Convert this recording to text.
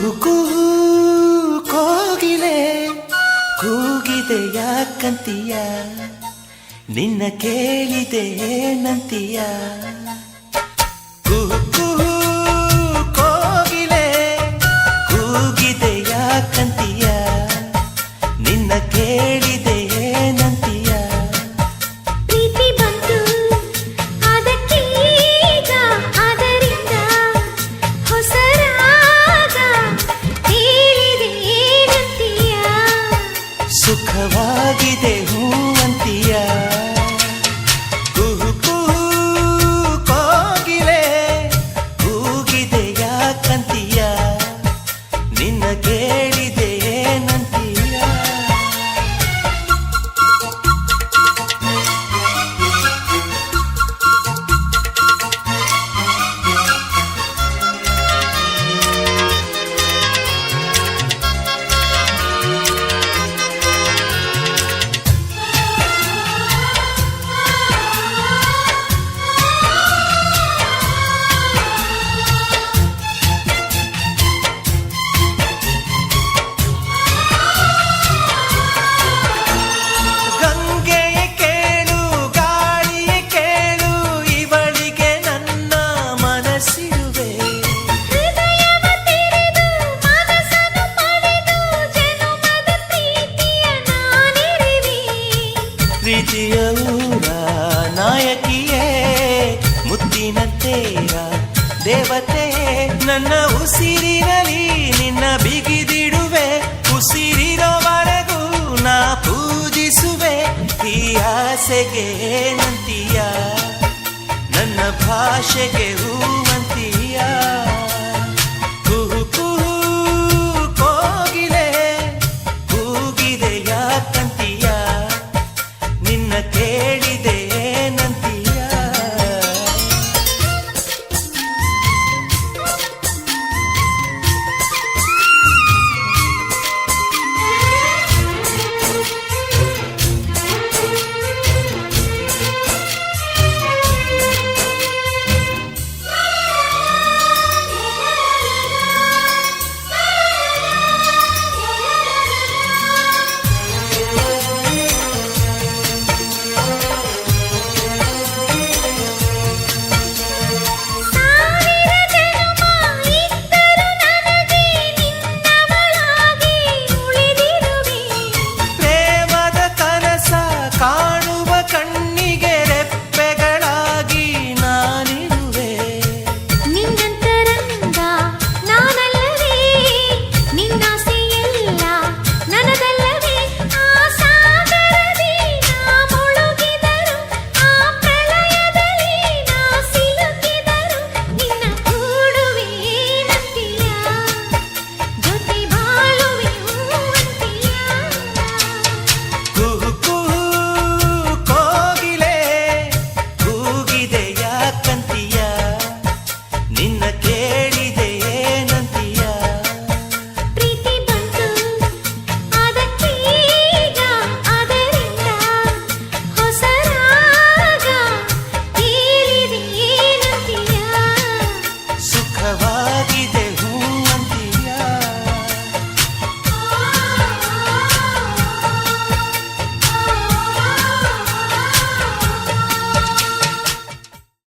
ಕುಹು ಕುಹು ಕೋಗಿಲೆ ಕೂಗಿದೆ ಯಾಕಂತೀಯ, ನಿನ್ನ ಕೇಳಿದೆ ಏನಂತೀಯ. ಕುಹು ಕುಹು ಕೋಗಿಲೆ ಕೂಗಿದೆ ಯಾಕಂತೀಯ, ನಿನ್ನ ಕೇಳಿದೆ ಏನಂತೀಯ. ಪ್ರೀತಿ ಬಂತು ಅದಕ್ಕೀಗ, ಅದರಿಂದ ಹೊಸ ರಾಗ ಹೇಳಿದೆ ಏನಂತೀಯ. ಸುಖವಾಗಿದೆ ಹೂವಂತೀಯ. ಕುಹು ಕುಹು ಕೋಗಿಲೆ ಕೂಗಿದೆ ಯಾಕಂತೀಯ, ನಿನ್ನ ಕೇಳಿದೆ ಏನಂತೀಯ. ಗಂಗೆಯ ಕೇಳು ಗಾಳಿಯ ಕೇಳು, ಇವಳಿಗೆ ನನ್ನ ಮನಸ್ಸಿರುವೆ. ಹೃದಯವ ತೆರೆದು ಮನಸ್ಸನ್ನು ಪಡೆದು ಜನುಮದ ಪ್ರೀತಿಯ ನಾನಿರುವೆ. ಪ್ರೀತಿಯ ಊರ ನಾಯಕಿಯೇ, ಮುತ್ತಿನಂತೆಯ ದೇವತೆ, ನನ್ನ ಉಸಿರಿನಲ್ಲಿ ನಿನ್ನ ಬಿಗಿದಿಡುವೆ. ಉಸಿರಿರೋವರೆಗೂ ನಾ ಪೂಜಿಸುವೆ. ಈ ಆಸೆಗೆ ಏನಂತೀಯ, ನನ್ನ ಭಾಷೆಗೆ ಹೂವಂತೀಯ.